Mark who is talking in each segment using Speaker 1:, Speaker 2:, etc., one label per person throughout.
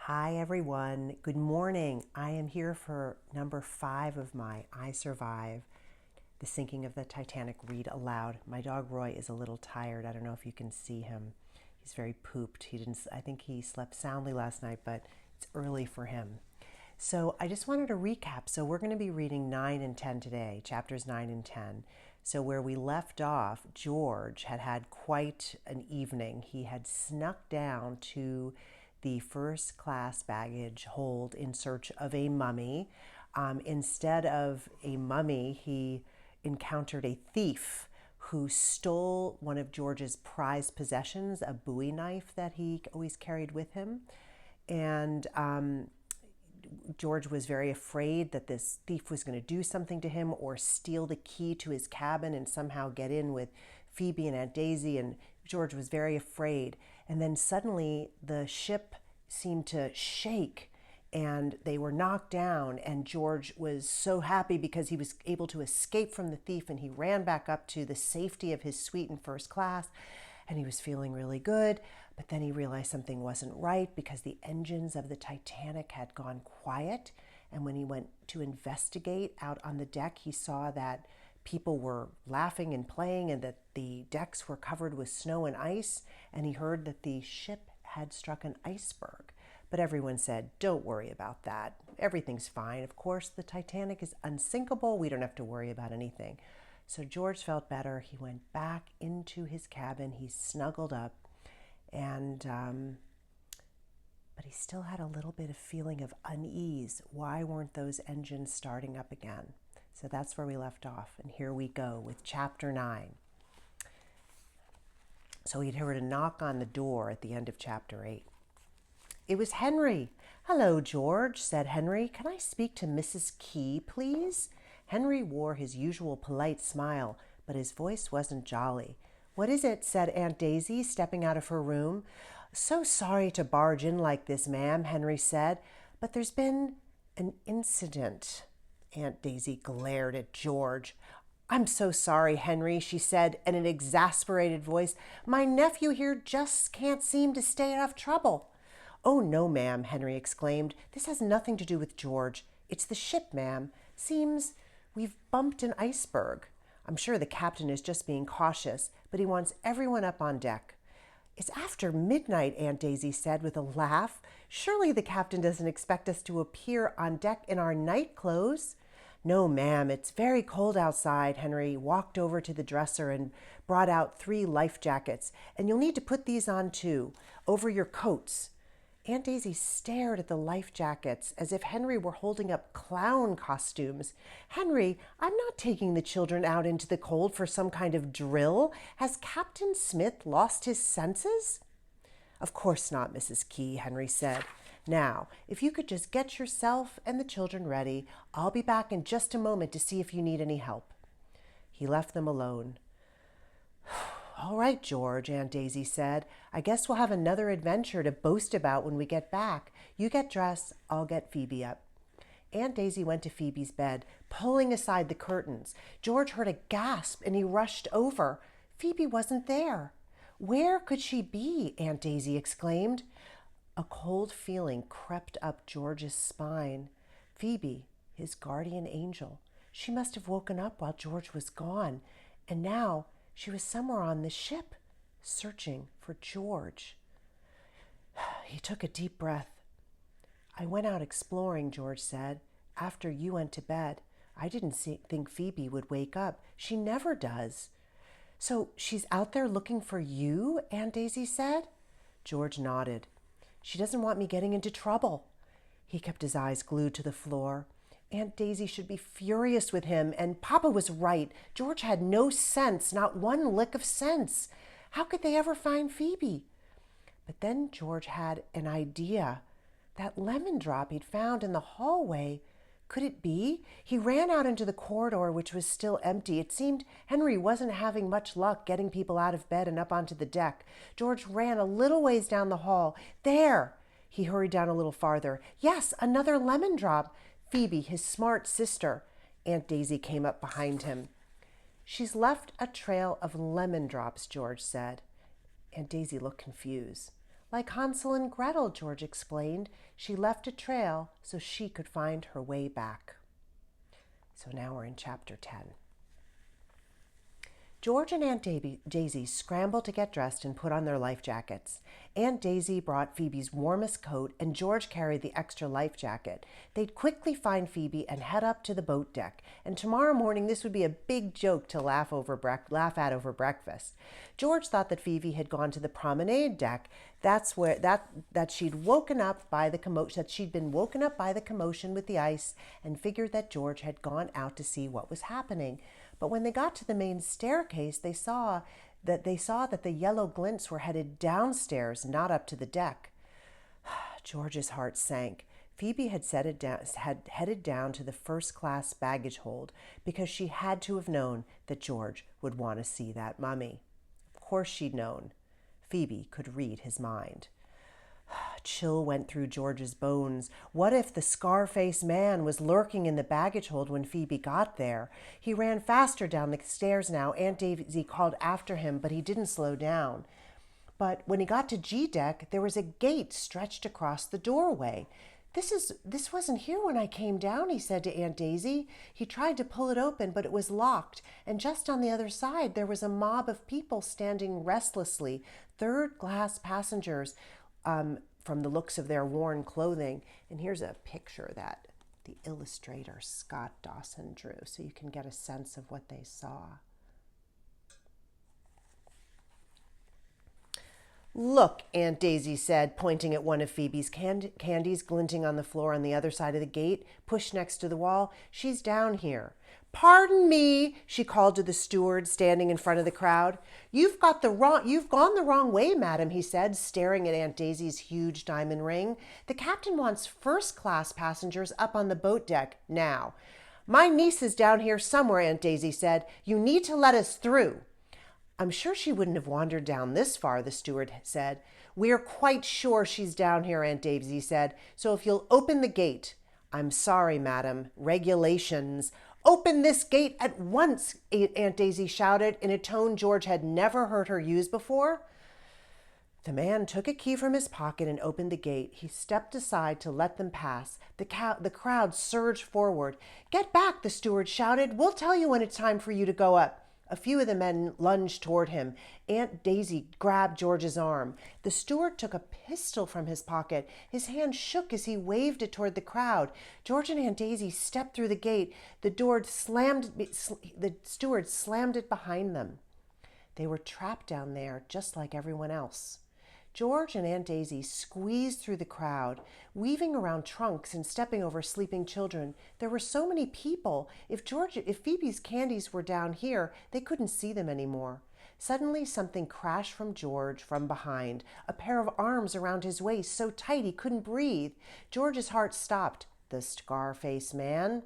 Speaker 1: Hi everyone, good morning. I am here for number 5 of my I Survive, the sinking of the Titanic read aloud. My dog Roy is a little tired. I don't know if you can see him. He's very pooped. I think he slept soundly last night, but it's early for him. So I just wanted to recap. So we're going to be reading 9 and 10 today, chapters 9 and 10. So where we left off, George had quite an evening. He had snuck down to the first class baggage hold in search of a mummy. Instead of a mummy, he encountered a thief who stole one of George's prized possessions, a Bowie knife that he always carried with him. And George was very afraid that this thief was going to do something to him or steal the key to his cabin and somehow get in with Phoebe and Aunt Daisy, and George was very afraid. And then suddenly the ship seemed to shake and they were knocked down, and George was so happy because he was able to escape from the thief, and he ran back up to the safety of his suite in first class, and he was feeling really good. But then he realized something wasn't right because the engines of the Titanic had gone quiet, and when he went to investigate out on the deck, he saw that people were laughing and playing and that the decks were covered with snow and ice, and he heard that the ship had struck an iceberg. But everyone said, "Don't worry about that. Everything's fine. Of course, the Titanic is unsinkable. We don't have to worry about anything." So George felt better. He went back into his cabin. He snuggled up, and but he still had a little bit of feeling of unease. Why weren't those engines starting up again? So that's where we left off. And here we go with chapter 9. So he'd heard a knock on the door at the end of chapter 8. It was Henry. "Hello, George," said Henry. "Can I speak to Mrs. Key, please?" Henry wore his usual polite smile, but his voice wasn't jolly. "What is it?" said Aunt Daisy, stepping out of her room. "So sorry to barge in like this, ma'am," Henry said, "but there's been an incident." Aunt Daisy glared at George. "I'm so sorry, Henry," she said in an exasperated voice. "My nephew here just can't seem to stay out of trouble." "Oh, no, ma'am," Henry exclaimed. "This has nothing to do with George. It's the ship, ma'am. Seems we've bumped an iceberg. I'm sure the captain is just being cautious, but he wants everyone up on deck." "It's after midnight," Aunt Daisy said with a laugh. "Surely the captain doesn't expect us to appear on deck in our night clothes." "No, ma'am, it's very cold outside." Henry walked over to the dresser and brought out 3 life jackets. "And you'll need to put these on too, over your coats." Aunt Daisy stared at the life jackets as if Henry were holding up clown costumes. "Henry, I'm not taking the children out into the cold for some kind of drill. Has Captain Smith lost his senses?" "Of course not, Mrs. Key," Henry said. "Now, if you could just get yourself and the children ready, I'll be back in just a moment to see if you need any help." He left them alone. "All right, George," Aunt Daisy said. "I guess we'll have another adventure to boast about when we get back. You get dressed, I'll get Phoebe up." Aunt Daisy went to Phoebe's bed, pulling aside the curtains. George heard a gasp and he rushed over. Phoebe wasn't there. "Where could she be?" Aunt Daisy exclaimed. A cold feeling crept up George's spine. Phoebe, his guardian angel. She must have woken up while George was gone, and now she was somewhere on the ship, searching for George. He took a deep breath. "I went out exploring," George said, "after you went to bed. I didn't think Phoebe would wake up. She never does." "So she's out there looking for you?" Aunt Daisy said. George nodded. "She doesn't want me getting into trouble." He kept his eyes glued to the floor. Aunt Daisy should be furious with him, and Papa was right. George had no sense, not one lick of sense. How could they ever find Phoebe? But then George had an idea. That lemon drop he'd found in the hallway. Could it be? He ran out into the corridor, which was still empty. It seemed Henry wasn't having much luck getting people out of bed and up onto the deck. George ran a little ways down the hall. There! He hurried down a little farther. Yes, another lemon drop. Phoebe, his smart sister. Aunt Daisy came up behind him. "She's left a trail of lemon drops," George said. Aunt Daisy looked confused. Like Hansel and Gretel, George explained. She left a trail so she could find her way back. So now we're in chapter 10. George and Aunt Daisy scrambled to get dressed and put on their life jackets. Aunt Daisy brought Phoebe's warmest coat, and George carried the extra life jacket. They'd quickly find Phoebe and head up to the boat deck, and tomorrow morning this would be a big joke to laugh at over breakfast. George thought that Phoebe had gone to the promenade deck. That's where that she'd been woken up by the commotion with the ice, and figured that George had gone out to see what was happening. But when they got to the main staircase, they saw that the yellow glints were headed downstairs, not up to the deck. George's heart sank. Phoebe had headed down to the first-class baggage hold because she had to have known that George would want to see that mummy. Of course she'd known. Phoebe could read his mind. Chill went through George's bones. What if the scar-faced man was lurking in the baggage hold when Phoebe got there? He ran faster down the stairs now. Aunt Daisy called after him, but he didn't slow down. But when he got to G deck, there was a gate stretched across the doorway. This wasn't here when I came down, he said to Aunt Daisy. He tried to pull it open, but it was locked, and just on the other side there was a mob of people standing restlessly, third-class passengers, from the looks of their worn clothing. And here's a picture that the illustrator Scott Dawson drew, so you can get a sense of what they saw. Look, Aunt Daisy said, pointing at one of Phoebe's candies glinting on the floor on the other side of the gate, pushed next to the wall. She's down here. Pardon me, she called to the steward standing in front of the crowd. You've gone the wrong way, madam, he said, staring at Aunt Daisy's huge diamond ring. The captain wants first-class passengers up on the boat deck now. My niece is down here somewhere, Aunt Daisy said. You need to let us through. I'm sure she wouldn't have wandered down this far, the steward said. We're quite sure she's down here, Aunt Daisy said, so if you'll open the gate. I'm sorry, madam. Regulations. Open this gate at once, Aunt Daisy shouted in a tone George had never heard her use before. The man took a key from his pocket and opened the gate. He stepped aside to let them pass. The crowd surged forward. Get back, the steward shouted. We'll tell you when it's time for you to go up. A few of the men lunged toward him. Aunt Daisy grabbed George's arm. The steward took a pistol from his pocket. His hand shook as he waved it toward the crowd. George and Aunt Daisy stepped through the gate. The steward slammed it behind them. They were trapped down there just like everyone else. George and Aunt Daisy squeezed through the crowd, weaving around trunks and stepping over sleeping children. There were so many people. If Phoebe's candies were down here, they couldn't see them anymore. Suddenly, something crashed from George from behind, a pair of arms around his waist so tight he couldn't breathe. George's heart stopped. The scar-faced man.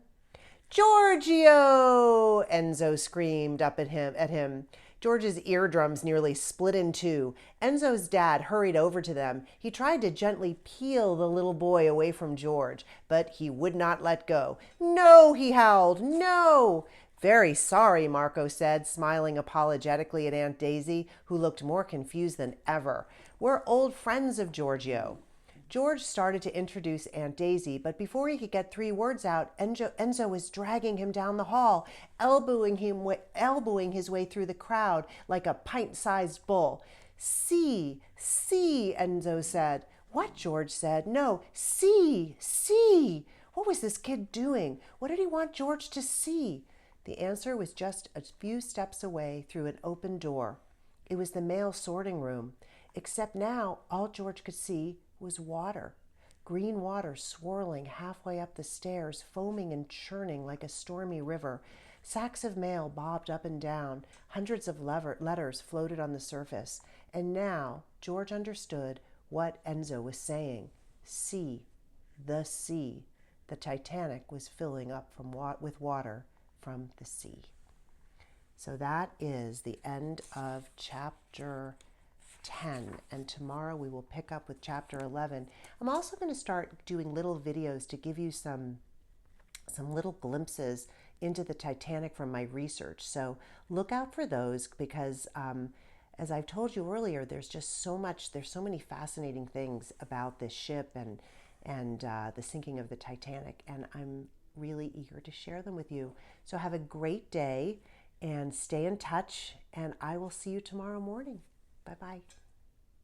Speaker 1: Giorgio! Enzo screamed up at him. George's eardrums nearly split in two. Enzo's dad hurried over to them. He tried to gently peel the little boy away from George, but he would not let go. No, he howled, no! Very sorry, Marco said, smiling apologetically at Aunt Daisy, who looked more confused than ever. We're old friends of Giorgio. George started to introduce Aunt Daisy, but before he could get 3 words out, Enzo was dragging him down the hall, elbowing his way through the crowd like a pint-sized bull. See, Enzo said. What? George said. No, see. What was this kid doing? What did he want George to see? The answer was just a few steps away through an open door. It was the mail sorting room, except now all George could see was water. Green water swirling halfway up the stairs, foaming and churning like a stormy river. Sacks of mail bobbed up and down. Hundreds of letters floated on the surface. And now George understood what Enzo was saying. Sea. The sea. The Titanic was filling up with water from the sea. So that is the end of chapter 10, and tomorrow we will pick up with chapter 11. I'm also going to start doing little videos to give you some little glimpses into the Titanic from my research. So look out for those because as I've told you earlier, there's so many fascinating things about this ship and the sinking of the Titanic, and I'm really eager to share them with you. So have a great day and stay in touch, and I will see you tomorrow morning. Bye-bye.